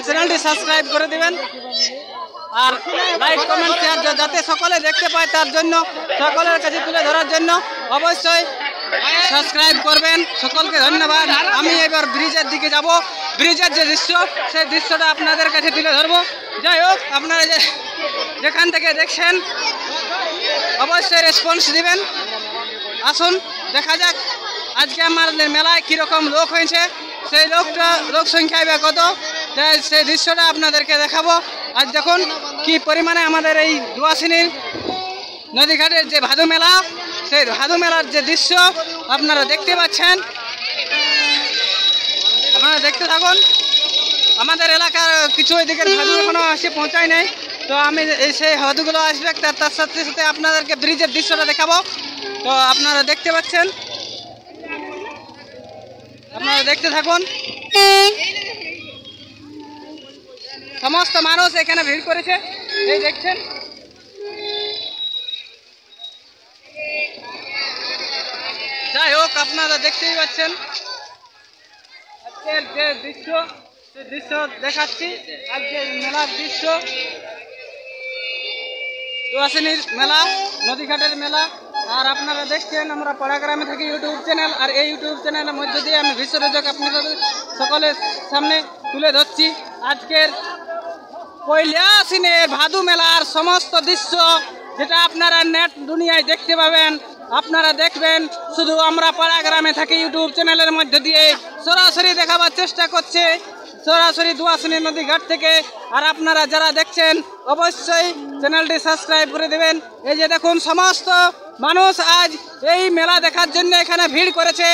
চ্যানেলটি সাবস্ক্রাইব করে দিবেন আর লাইক কমেন্ট শেয়ার যাতে সকলে দেখতে পায় তার জন্য সকলের কাছে তুলে ধরার জন্য অবশ্যই সাবস্ক্রাইব করবেন। সকলকে ধন্যবাদ। আমি এবার ব্রিজের দিকে যাব, ব্রিজের যে দৃশ্য সেই দৃশ্যটা আপনাদের কাছে তুলে ধরবো। যাই হোক, আপনারা যেখান থেকে দেখছেন অবশ্যই রেসপন্স দিবেন। আসুন দেখা যাক আজকে আমাদের মেলায় কীরকম লোক হয়েছে, সেই লোক সংখ্যায় বা কত, সেই দৃশ্যটা আপনাদেরকে দেখাবো। আজ দেখুন কি পরিমাণে আমাদের এই দুয়াশিনীর নদীঘাটের যে ভাদু মেলা, সেই ভাদু মেলার যে দৃশ্য আপনারা দেখতে পাচ্ছেন। আপনারা দেখতে থাকুন। আমাদের এলাকার কিছু এদিকের ভাদু এখনো আসে পৌঁছায় নাই, তো আমি সেই ভাদুগুলো আসবে তার সাথে সাথে আপনাদেরকে ব্রিজের দৃশ্যটা দেখাবো। তো আপনারা দেখতে পাচ্ছেন, আপনারা দেখতে থাকুন। সমস্ত মানুষ এখানে ভিড় করেছে, এই দেখছেন। যাই হোক, আপনারা দেখতেই পাচ্ছেন আজকের যে দৃশ্য, সেই দৃশ্য দেখাচ্ছি। আজকের মেলার দৃশ্য, দুয়াশিনীর মেলা, নদীঘাটের মেলা। আর আপনারা দেখছেন আমরা পাড়াগ্রামে থাকি ইউটিউব চ্যানেল, আর এই ইউটিউব চ্যানেলের মধ্যে দিয়ে আমি বিশ্বরোজক আপনাদের সকলের সামনে তুলে ধরছি আজকের পয়লা আশ্বিনের ভাদু মেলার সমস্ত দৃশ্য, যেটা আপনারা নেট দুনিয়ায় দেখতে পাবেন। আপনারা দেখবেন শুধু আমরা পাড়াগ্রামে থাকি ইউটিউব চ্যানেলের মধ্যে দিয়ে সরাসরি দেখাবার চেষ্টা করছে, সরাসরি দুয়াশিনী নদীঘাট থেকে। আর আপনারা যারা দেখছেন অবশ্যই চ্যানেলটি সাবস্ক্রাইব করে দেবেন। এই যে দেখুন, সমস্ত মানুষ আজ এই মেলা দেখার জন্য এখানে ভিড় করেছে।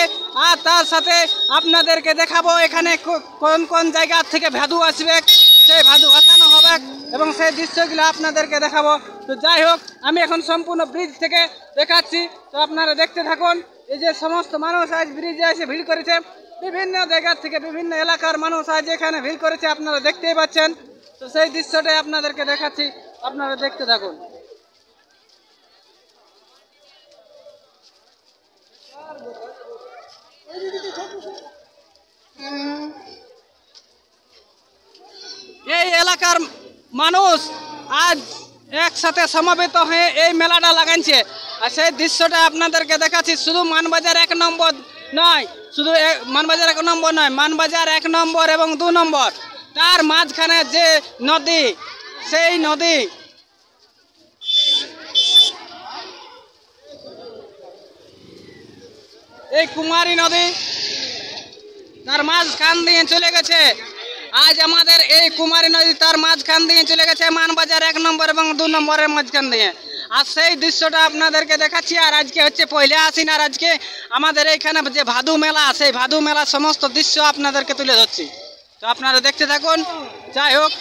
আর তার সাথে আপনাদেরকে দেখাবো এখানে কোন কোন জায়গা থেকে ভাদু আসবে, সেই ভাদু আসানো হবে এবং সেই দৃশ্যগুলো আপনাদেরকে দেখাবো। তো যাই হোক, আমি এখন সম্পূর্ণ ব্রিজ থেকে দেখাচ্ছি, তো আপনারা দেখতে থাকুন। এই যে সমস্ত মানুষ আজ ব্রিজে এসে ভিড় করেছে, বিভিন্ন জায়গা থেকে বিভিন্ন এলাকার মানুষ আজ এখানে ভিড় করেছে, আপনারা দেখতেই পাচ্ছেন। তো সেই দৃশ্যটাই আপনাদেরকে দেখাচ্ছি, আপনারা দেখতে থাকুন। এই এলাকার মানুষ আজ একসাথে সমবেত হয়ে এই মেলাটা লাগাইছে, আর সেই দৃশ্যটা আপনাদেরকে দেখাচ্ছি। শুধু মানবাজার 1 নম্বর নয়, শুধু মানবাজার 1 নম্বর নয়, মানবাজার 1 নম্বর এবং 2 নম্বর, তার মাঝখানে যে নদী, সেই নদী এই কুমারী নদী, তার মাঝখান দিয়ে চলে গেছে। আজ আমাদের এই কুমারী নদী তার মাঝখান দিয়ে চলে গেছে মানবাজার 1 নম্বর এবং 2 নম্বরের মাঝখান দিয়ে। আর সেই দৃশ্যটা আপনাদেরকে দেখাচ্ছি। আর আজকে হচ্ছে পয়লা আশ্বিন, আর আজকে আমাদের এইখানে যে ভাদু মেলা, সেই ভাদু মেলার সমস্ত দৃশ্য আপনাদেরকে তুলে ধরছি, তো আপনারা দেখতে থাকুন। যাই হোক,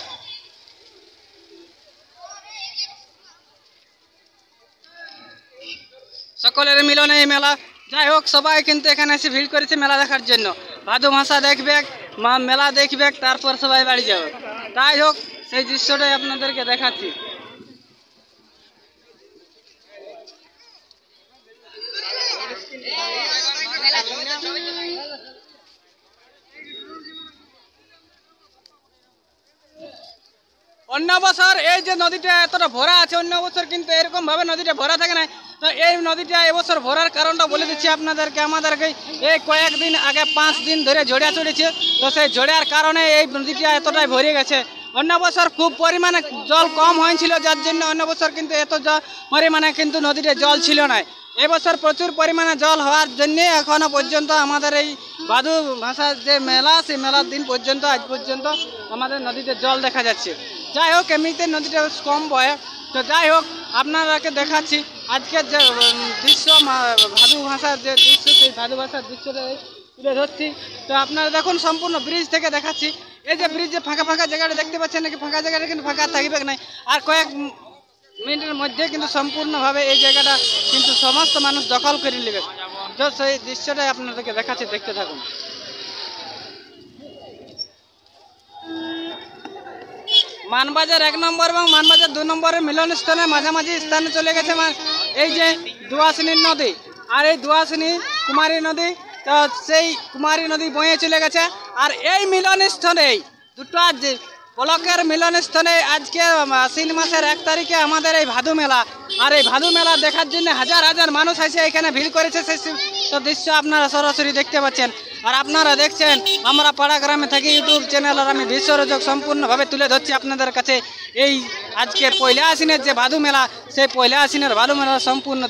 সকলের মিলনে এই মেলা। যাই হোক, সবাই কিন্তু এখানে এসে ভিড় করেছে মেলা দেখার জন্য। ভাদু ভাষা দেখবে, মেলা দেখবে, তারপর সবাই বাড়ি যাবে। তাই হোক, সেই দৃশ্যটাই আপনাদেরকে দেখাচ্ছি। অন্য বছর এই যে নদীটা এতটা ভরা আছে, অন্য বছর কিন্তু এরকম ভাবে নদীটা ভরা থাকে না। তো এই নদীটা এবছর ভরার কারণটা বলে দিচ্ছি আপনাদেরকে। আমাদেরকে এই কয়েকদিন আগে 5 দিন ধরে ঝড়িয়া চলেছে, তো সেই ঝড়িয়ার কারণে এই নদীটা এতটাই ভরে গেছে। অন্য বছর খুব পরিমাণে জল কম হয়েছিল, যার জন্য অন্য বছর কিন্তু এত পরিমাণে কিন্তু নদীতে জল ছিল না। এবছর প্রচুর পরিমাণে জল হওয়ার জন্য এখনো পর্যন্ত আমাদের এই ভাদু ভাষার যে মেলা, সেই মেলার দিন পর্যন্ত আজ পর্যন্ত আমাদের নদীতে জল দেখা যাচ্ছে। যাই হোক, এমনিতে নদীটা কম বয়ে। তো যাই হোক, আপনাদেরকে দেখাচ্ছি আজকের যে দৃশ্য, ভাদু ভাষার যে দৃশ্য, সেই ভাদু ভাষার দৃশ্যটা তুলে ধরছি। তো আপনারা দেখুন, সম্পূর্ণ ব্রিজ থেকে দেখাচ্ছি। এই যে ব্রিজে ফাঁকা ফাঁকা জায়গাটা দেখতে পাচ্ছেন নাকি, ফাঁকা জায়গাটা কিন্তু ফাঁকা থাকবে না। আর কয়েক মিনিটের মধ্যে কিন্তু সম্পূর্ণভাবে এই জায়গাটা কিন্তু সমস্ত মানুষ দখল করে নেবে। তো সেই দৃশ্যটাই আপনাদেরকে দেখাচ্ছি, দেখতে থাকুন। মানবাজার 1 নম্বর এবং মানবাজার 2 নম্বরের মিলন স্থানে মাঝামাঝি স্থানে চলে গেছে এই যে দুয়াশিনীর নদী। আর এই দুয়াশিনী কুমারী নদী, তো সেই কুমারী নদী বয়ে চলে গেছে। আর এই মিলন স্থানেই দুটো আজ ব্লকের মিলনস্থলে আজকে আশ্বিন মাসের 1 তারিখে আমাদের এই ভাদু মেলা। আর এই ভাদু মেলা দেখার জন্য হাজার হাজার মানুষ এসে এখানে ভিড় করেছে। সেই সব দৃশ্য আপনারা সরাসরি দেখতে পাচ্ছেন। আর আপনারা দেখছেন আমরা পাড়া গ্রামে থাকি ইউটিউব চ্যানেল, আর আমি বিশ্বরোজক সম্পূর্ণভাবে তুলে ধরছি আপনাদের কাছে এই আজকে পয়লা আশ্বিনের যে ভাদু মেলা, সেই পয়লা আশ্বিনের ভাদু মেলা সম্পূর্ণ